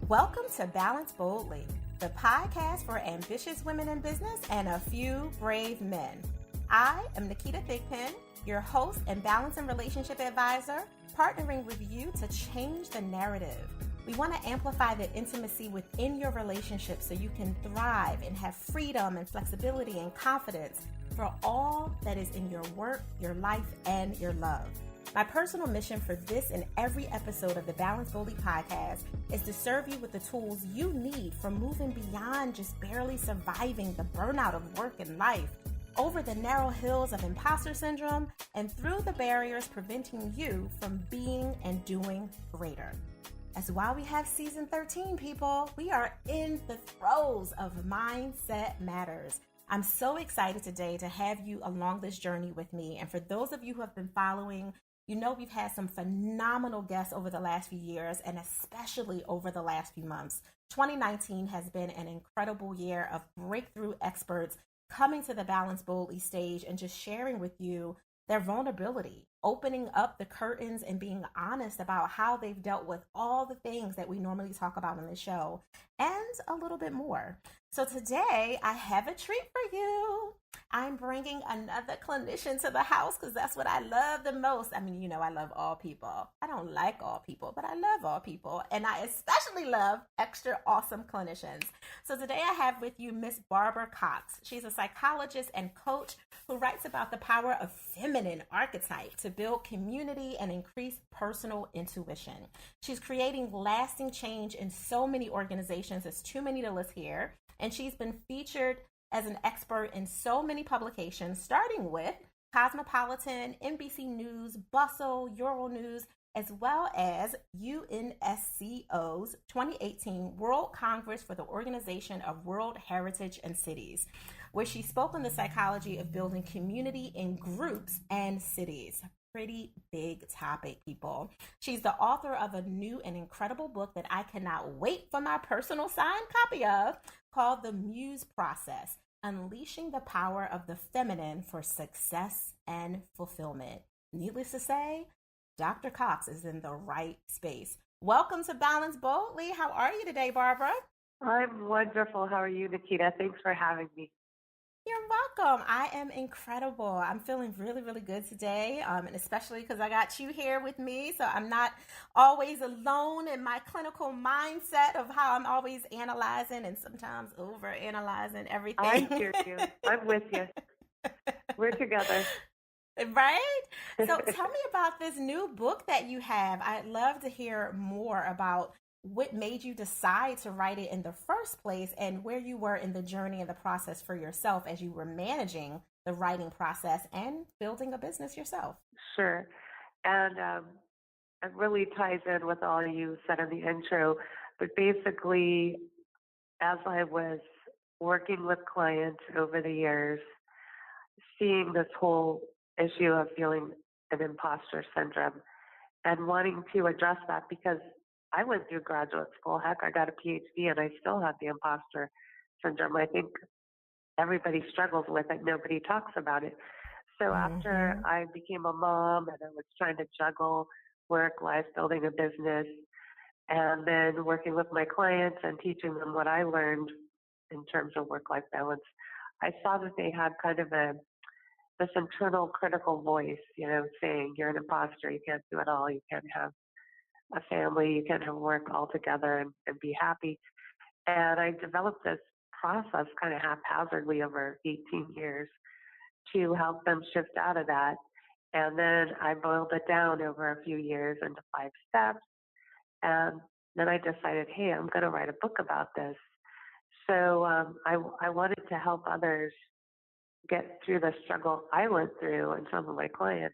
Welcome to Balance Boldly, the podcast for ambitious women in business and a few brave men. I am Naketa Thigpen, your host and balance and relationship advisor, partnering with you to change the narrative. We want to amplify the intimacy within your relationship so you can thrive and have freedom and flexibility and confidence for all that is in your work, your life, and your love. My personal mission for this and every episode of the Balance Boldly podcast is to serve you with the tools you need for moving beyond just barely surviving the burnout of work and life, over the narrow hills of imposter syndrome, and through the barriers preventing you from being and doing greater. As while we have season 13, people, we are in the throes of Mindset Matters. I'm so excited today to have you along this journey with me. And for those of you who have been following, you know we've had some phenomenal guests over the last few years and especially over the last few months. 2019 has been an incredible year of breakthrough experts coming to the Balance Boldly stage and just sharing with you their vulnerability, opening up the curtains and being honest about how they've dealt with all the things that we normally talk about on the show and a little bit more. So today I have a treat for you. I'm bringing another clinician to the house because that's what I love the most. I mean, you know, I love all people. I don't like all people, but I love all people. And I especially love extra awesome clinicians. So today I have with you Miss Barbara Cox. She's a psychologist and coach who writes about the power of feminine archetype to build community and increase personal intuition. She's creating lasting change in so many organizations. It's too many to list here. And she's been featured as an expert in so many publications, starting with Cosmopolitan, NBC News, Bustle, Euronews, as well as UNESCO's 2018 World Congress for the Organization of World Heritage and Cities, where she spoke on the psychology of building community in groups and cities. Pretty big topic, people. She's the author of a new and incredible book that I cannot wait for my personal signed copy of, called The Muse Process, Unleashing the Power of the Feminine for Success and Fulfillment. Needless to say, Dr. Cox is in the right space. Welcome to Balance Boldly. How are you today, Barbara? I'm wonderful. How are you, Naketa? Thanks for having me. You're welcome. I am incredible. I'm feeling really, really good today, and especially because I got you here with me, so I'm not always alone in my clinical mindset of how I'm always analyzing and sometimes over-analyzing everything. I hear you. I'm with you. We're together. Right? So tell me about this new book that you have. I'd love to hear more about what made you decide to write it in the first place and where you were in the journey and the process for yourself as you were managing the writing process and building a business yourself. Sure. And it really ties in with all you said in the intro. But basically, as I was working with clients over the years, seeing this whole issue of feeling an imposter syndrome and wanting to address that, because I went through graduate school. Heck, I got a PhD and I still have the imposter syndrome. I think everybody struggles with it. Nobody talks about it. So after I became a mom and I was trying to juggle work, life, building a business, and then working with my clients and teaching them what I learned in terms of work-life balance, I saw that they had kind of this internal critical voice, you know, saying you're an imposter, you can't do it all, you can't have a family, you can't have work all together and be happy. And I developed this process kind of haphazardly over 18 years to help them shift out of that. And then I boiled it down over a few years into 5 steps. And then I decided, hey, I'm going to write a book about this. So I wanted to help others get through the struggle I went through and some of my clients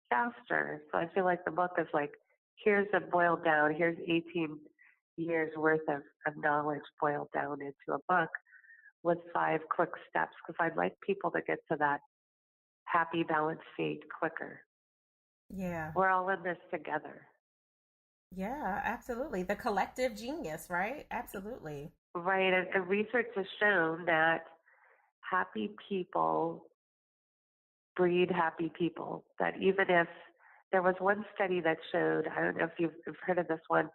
faster. So I feel like the book is like, here's a boiled down, here's 18 years worth of knowledge boiled down into a book with 5 quick steps, because I'd like people to get to that happy, balanced state quicker. Yeah. We're all in this together. Yeah, absolutely. The collective genius, right? Absolutely. Right. And research has shown that happy people breed happy people, that even if there was one study that showed, I don't know if you've heard of this one,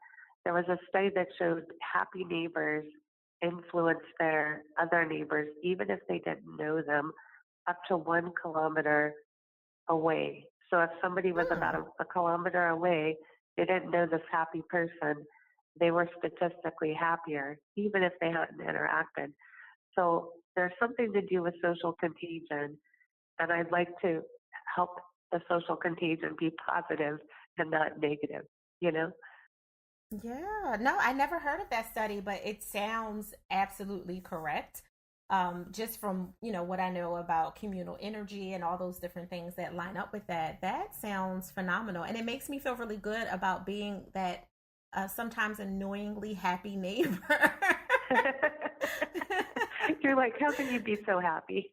there was a study that showed happy neighbors influence their other neighbors, even if they didn't know them, up to 1 kilometer away. So if somebody was about a kilometer away, they didn't know this happy person, they were statistically happier, even if they hadn't interacted. So there's something to do with social contagion, and I'd like to help the social contagion be positive and not negative, you know? Yeah, no, I never heard of that study, but it sounds absolutely correct. Just from, what I know about communal energy and all those different things that line up with that, that sounds phenomenal. And it makes me feel really good about being that sometimes annoyingly happy neighbor. You're like, how can you be so happy?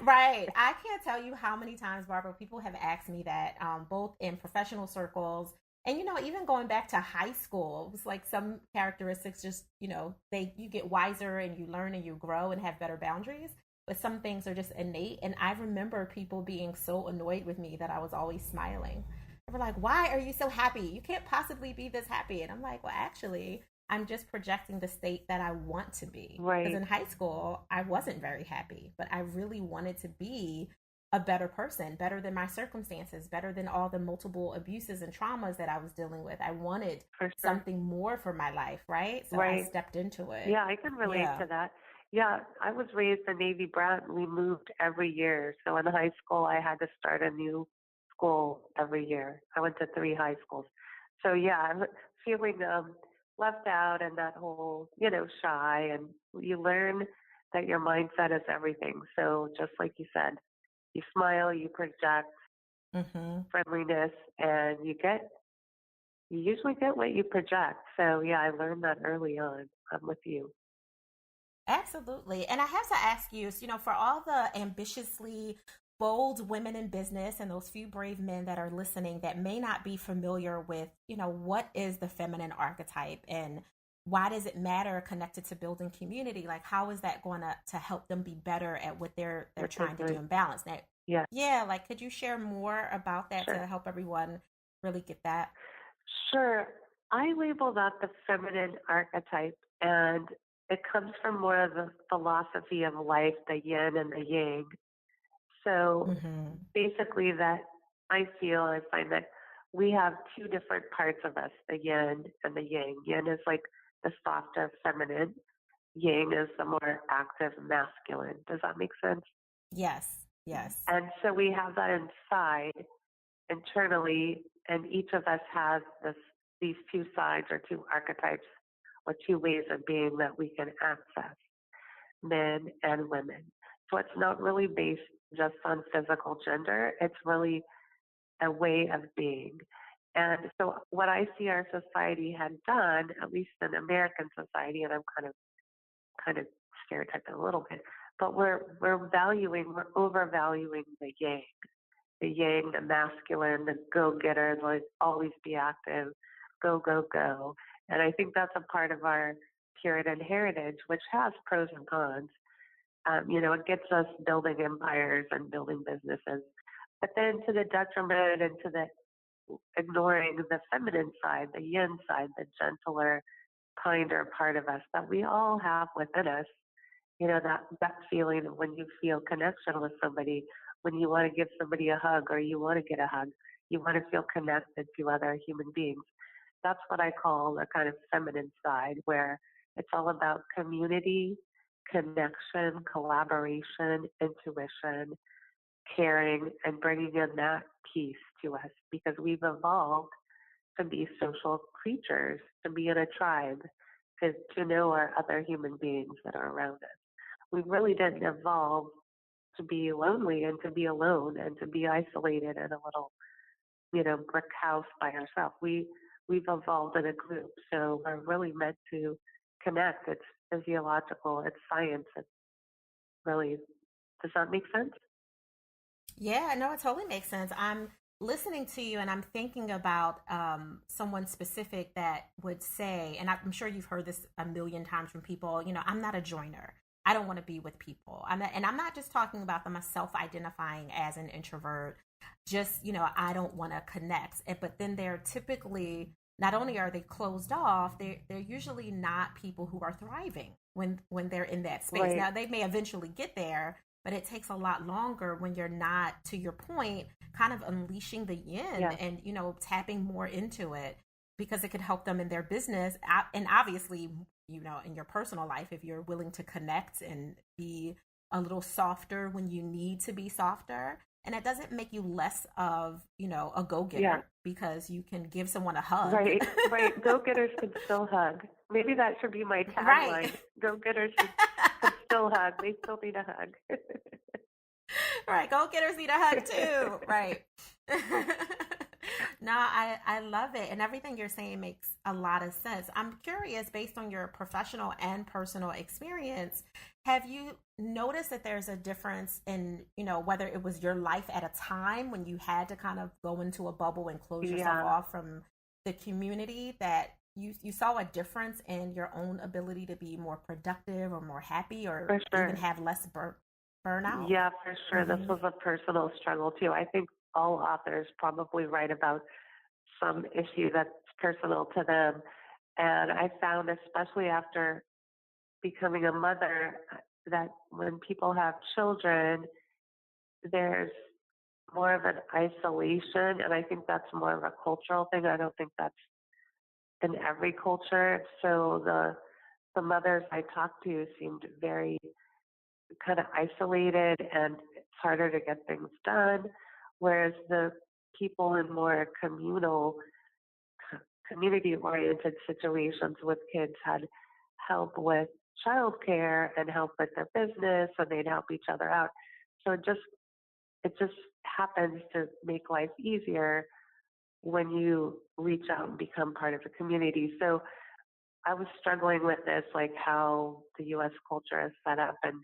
Right. I can't tell you how many times, Barbara, people have asked me that, both in professional circles and, even going back to high school. It was like some characteristics just, you get wiser and you learn and you grow and have better boundaries. But some things are just innate. And I remember people being so annoyed with me that I was always smiling. They were like, why are you so happy? You can't possibly be this happy. And I'm like, well, actually, I'm just projecting the state that I want to be. Right. Because in high school, I wasn't very happy, but I really wanted to be a better person, better than my circumstances, better than all the multiple abuses and traumas that I was dealing with. I wanted something more for my life, right? So I stepped into it. Yeah, I can relate to that. Yeah, I was raised a Navy brat and we moved every year. So in high school, I had to start a new school every year. I went to 3 high schools. So yeah, I'm feeling left out and that whole, shy. And you learn that your mindset is everything. So just like you said, you smile, you project friendliness, and you usually get what you project. So yeah, I learned that early on. I'm with you. Absolutely. And I have to ask you, for all the ambitiously bold women in business and those few brave men that are listening that may not be familiar with, what is the feminine archetype and why does it matter connected to building community? Like, how is that going to help them be better at what they're trying to do in balance? Now, yeah, like, could you share more about that to help everyone really get that? Sure. I label that the feminine archetype, and it comes from more of the philosophy of life, the yin and the yang. So basically that I find that we have 2 different parts of us, the yin and the yang. Yin is like the softer feminine. Yang is the more active masculine. Does that make sense? Yes. And so we have that inside, internally, and each of us has these 2 sides or 2 archetypes or 2 ways of being that we can access, men and women. So it's not really based just on physical gender. It's really a way of being. And so what I see our society had done, at least in American society, and I'm kind of stereotyping a little bit, but we're overvaluing the yang, the masculine, the go-getter, like always be active, go, go, go. And I think that's a part of our Puritan heritage, which has pros and cons. It gets us building empires and building businesses, but then to the detriment and to the ignoring the feminine side, the yin side, the gentler, kinder part of us that we all have within us. That feeling of when you feel connection with somebody, when you want to give somebody a hug or you want to get a hug, you want to feel connected to other human beings. That's what I call the kind of feminine side, where it's all about community, connection, collaboration, intuition, caring, and bringing in that piece to us, because we've evolved to be social creatures, to be in a tribe, to know our other human beings that are around us. We really didn't evolve to be lonely and to be alone and to be isolated in a little, brick house by ourselves. We've evolved in a group, so we're really meant to connect. It's physiological, it's science. It's really, does that make sense? Yeah, no, it totally makes sense. I'm listening to you and I'm thinking about someone specific that would say, and I'm sure you've heard this a million times from people, I'm not a joiner. I don't want to be with people. I'm not just talking about them as self-identifying as an introvert, just, I don't want to connect. But then they're typically not only are they closed off, they're usually not people who are thriving when they're in that space. Right. Now they may eventually get there, but it takes a lot longer when you're not, to your point, kind of unleashing the yin and, you know, tapping more into it, because it could help them in their business. And obviously, you know, in your personal life, if you're willing to connect and be a little softer when you need to be softer. And it doesn't make you less of, you know, a go-getter because you can give someone a hug. Right, right. Go-getters can still hug. Maybe that should be my tagline. Right. Go-getters can still hug. They still need a hug. Right. Go-getters need a hug too. Right. No, I love it. And everything you're saying makes a lot of sense. I'm curious, based on your professional and personal experience, have you noticed that there's a difference in, you know, whether it was your life at a time when you had to kind of go into a bubble and close yourself off from the community, that you saw a difference in your own ability to be more productive or more happy, or even have less burnout? Yeah, for sure. This was a personal struggle too. I think all authors probably write about some issue that's personal to them. And I found, especially after becoming a mother, that when people have children, there's more of an isolation. And I think that's more of a cultural thing. I don't think that's in every culture. So the mothers I talked to seemed very kind of isolated, and it's harder to get things done. Whereas the people in more community-oriented situations with kids had help with childcare and help with their business, and they'd help each other out. So it just happens to make life easier when you reach out and become part of the community. So I was struggling with this, like how the U.S. culture is set up, and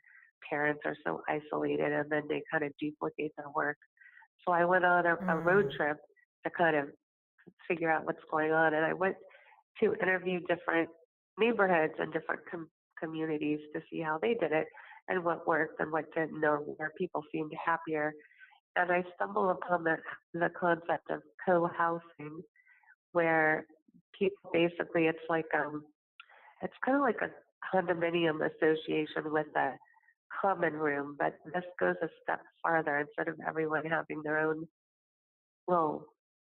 parents are so isolated, and then they kind of duplicate their work. So I went on a road trip to kind of figure out what's going on. And I went to interview different neighborhoods and different communities to see how they did it and what worked and what didn't, or where people seemed happier. And I stumbled upon the concept of co-housing, where people basically, it's kind of like a condominium association with a common room, but this goes a step farther. Instead of everyone having their own little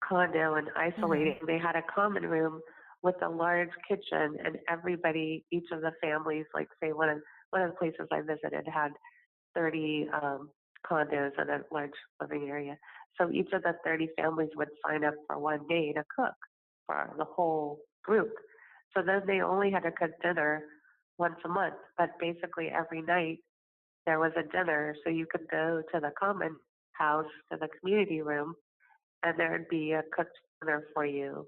condo and isolating, they had a common room with a large kitchen, and everybody, each of the families, like say one of the places I visited had 30 condos and a large living area. So each of the 30 families would sign up for one day to cook for the whole group. So then they only had to cook dinner once a month, but basically every night there was a dinner. So you could go to the common house, to the community room, and there'd be a cooked dinner for you.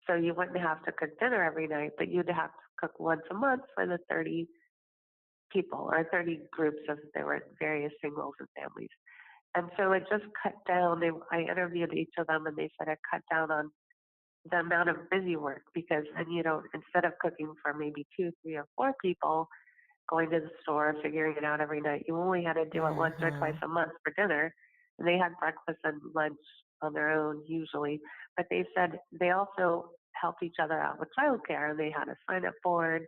So you wouldn't have to cook dinner every night, but you'd have to cook once a month for the 30 people, or 30 groups, of there were various singles and families. And so it just cut down. I interviewed each of them, and they said it cut down on the amount of busy work, because then you don't, instead of cooking for maybe 2, 3, or 4 people, going to the store, figuring it out every night, you only had to do it once or twice a month for dinner. And they had breakfast and lunch on their own usually. But they said they also helped each other out with childcare, and they had a sign-up board.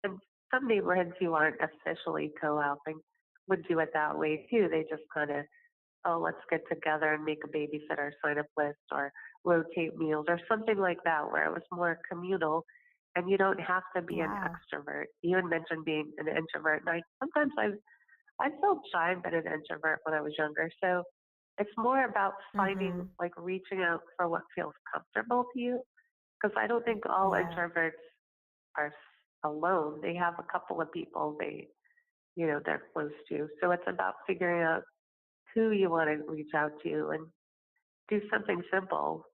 And some neighborhoods who aren't officially co-housing would do it that way too. They just kind of, let's get together and make a babysitter sign-up list, or rotate meals, or something like that, where it was more communal. And you don't have to be an extrovert. You had mentioned being an introvert, and sometimes I felt shy and been an introvert when I was younger. So it's more about finding, like reaching out for what feels comfortable to you. Because I don't think all introverts are alone. They have a couple of people they're close to. So it's about figuring out who you want to reach out to and do something simple,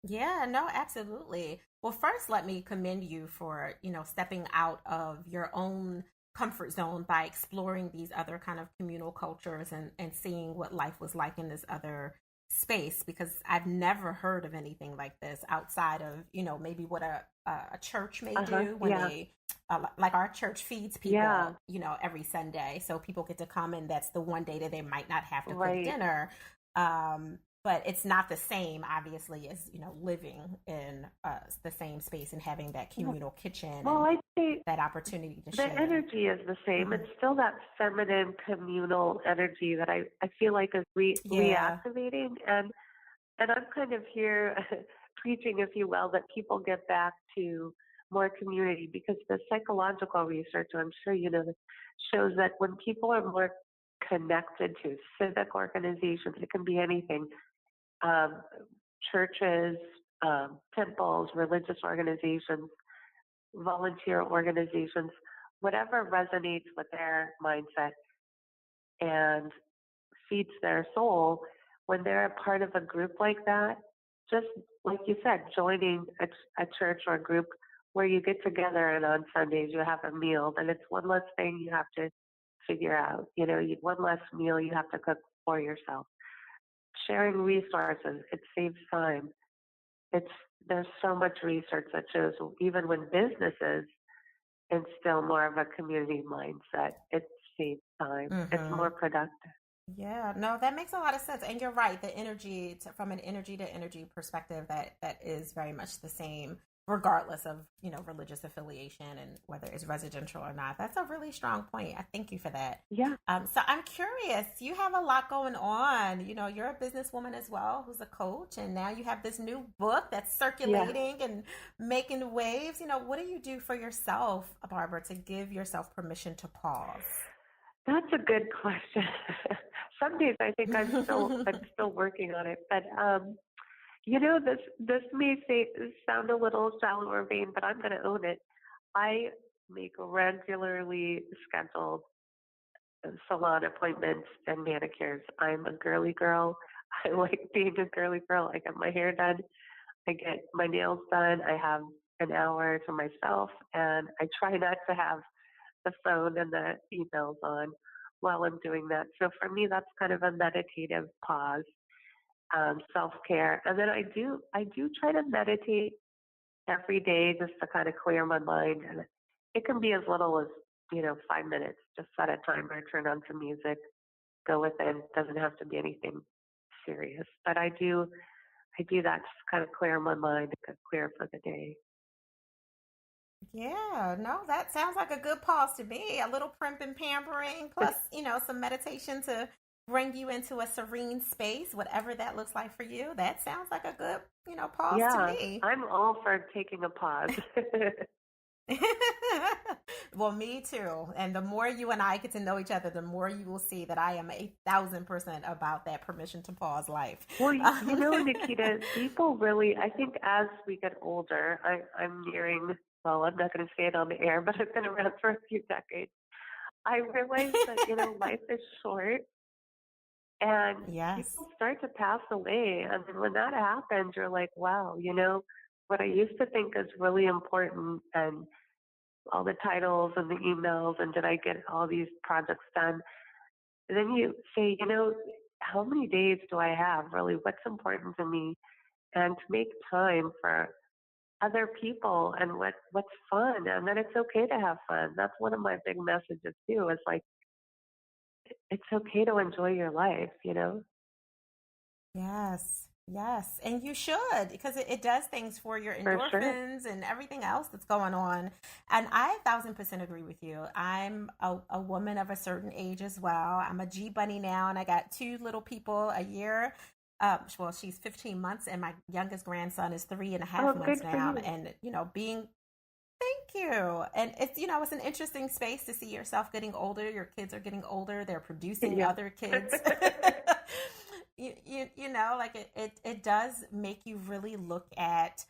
Yeah, no, absolutely. Well, first, let me commend you for, stepping out of your own comfort zone by exploring these other kind of communal cultures and seeing what life was like in this other space, because I've never heard of anything like this outside of, maybe what a church may do when they, like our church feeds people, every Sunday. So people get to come, and that's the one day that they might not have to cook dinner. but it's not the same, obviously, as living in the same space and having that communal kitchen Well, and I'd say that opportunity to the share. energy is the same. It's still that feminine communal energy that I feel like is Yeah. reactivating. And I'm kind of here preaching, if you will, that people get back to more community, because the psychological research, I'm sure you know this, shows that when people are more connected to civic organizations, it can be anything, um, churches, temples, religious organizations, volunteer organizations, whatever resonates with their mindset and feeds their soul, when they're a part of a group like that, just like you said, joining a church or a group where you get together and on Sundays you have a meal, then it's one less thing you have to figure out. One less meal you have to cook for yourself. Sharing resources, it saves time. It's There's so much research that shows even when businesses instill more of a community mindset, it saves time. It's Mm-hmm. more productive. Yeah, no, that makes a lot of sense. And you're right, the energy from an energy to energy perspective, that is very much the same, regardless of, religious affiliation and whether it's residential or not. That's a really strong point. I thank you for that. Yeah. So I'm curious, you have a lot going on. You're a businesswoman as well, who's a coach, and now you have this new book that's Yeah. circulating and making waves. What do you do for yourself, Barbara, to give yourself permission to pause? That's a good question. Some days I think I'm still working on it, but this may sound a little shallow or vain, but I'm going to own it. I make regularly scheduled salon appointments and manicures. I'm a girly girl. I like being a girly girl. I get my hair done. I get my nails done. I have an hour to myself, and I try not to have the phone and the emails on while I'm doing that. So for me, that's kind of a meditative pause, self-care. And then I do try to meditate every day just to kind of clear my mind. And it can be as little as, 5 minutes. Just set a timer, turn on some music, go within. Doesn't have to be anything serious. But I do that just kind of clear my mind, clear for the day. Yeah, no, that sounds like a good pause to me. A little primp and pampering, plus, some meditation to bring you into a serene space, whatever that looks like for you. That sounds like a good, pause to Yeah, me. I'm all for taking a pause. Well, me too. And the more you and I get to know each other, the more you will see that I am 1,000% about that permission to pause life. Well, Naketa, people really, I think as we get older, I'm nearing, well, I'm not going to say it on the air, but I've been around for a few decades. I realize that, life is short and Yes. people start to pass away. And then when that happens, you're like, wow, what I used to think is really important, and all the titles and the emails, and did I get all these projects done? And then you say, how many days do I have really? What's important to me? And to make time for other people and what's fun. And then it's okay to have fun. That's one of my big messages too, is like, it's okay to enjoy your life. Yes, yes. And you should, because it does things for your For sure. endorphins and everything else that's going on. And I 1,000% agree with you. I'm a woman of a certain age as well. I'm a G bunny now, and I got two little people a year. Well, she's 15 months, and my youngest grandson is three and a half Oh, good months for now. you. And, thank you. And it's an interesting space to see yourself getting older. Your kids are getting older. They're producing Yeah. other kids. Like it does make you really look at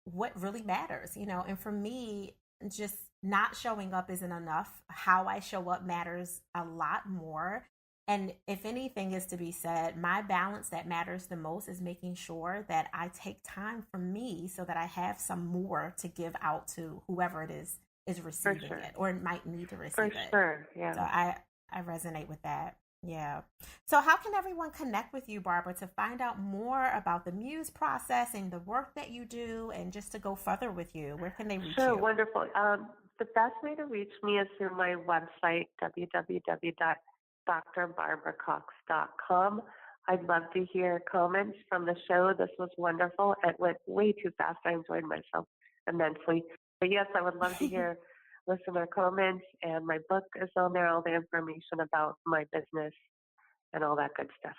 what really matters, and for me, just not showing up isn't enough. How I show up matters a lot more. And if anything is to be said, my balance that matters the most is making sure that I take time for me so that I have some more to give out to whoever it is For receiving sure. it or might need to For receive it. sure. So Yeah. I resonate with that. Yeah. So how can everyone connect with you, Barbara, to find out more about the Muse process and the work that you do, and just to go further with you? Where can they reach Sure. you? Wonderful. The best way to reach me is through my website, www.drbarbaracox.com. I'd love to hear comments from the show. This was wonderful. It went way too fast. I enjoyed myself immensely. But yes, I would love to hear listener comments, and my book is on there, all the information about my business and all that good stuff.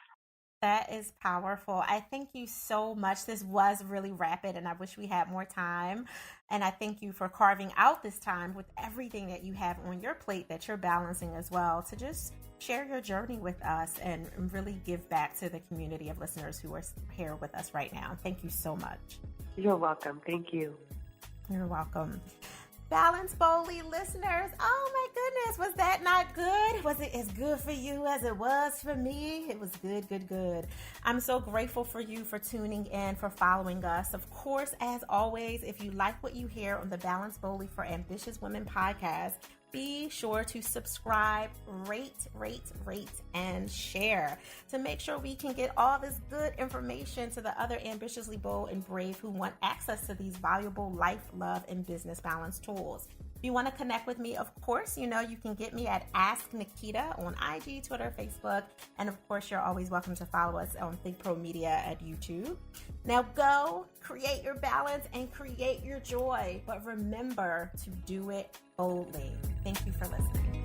That is powerful. I thank you so much. This was really rapid, and I wish we had more time. And I thank you for carving out this time with everything that you have on your plate that you're balancing as well, to just share your journey with us and really give back to the community of listeners who are here with us right now. Thank you so much. You're welcome. Thank you. You're welcome. Balance Boldly listeners, oh my goodness, was that not good? Was it as good for you as it was for me? It was good, good, good. I'm so grateful for you for tuning in, for following us. Of course, as always, if you like what you hear on the Balance Boldly for Ambitious Women podcast, be sure to subscribe, rate, and share to make sure we can get all this good information to the other ambitiously bold and brave who want access to these valuable life, love, and business balance tools. If you want to connect with me, of course, you can get me at Ask Naketa on IG, Twitter, Facebook, and of course, you're always welcome to follow us on Think Pro Media at YouTube. Now go create your balance and create your joy, but remember to do it boldly. Thank you for listening.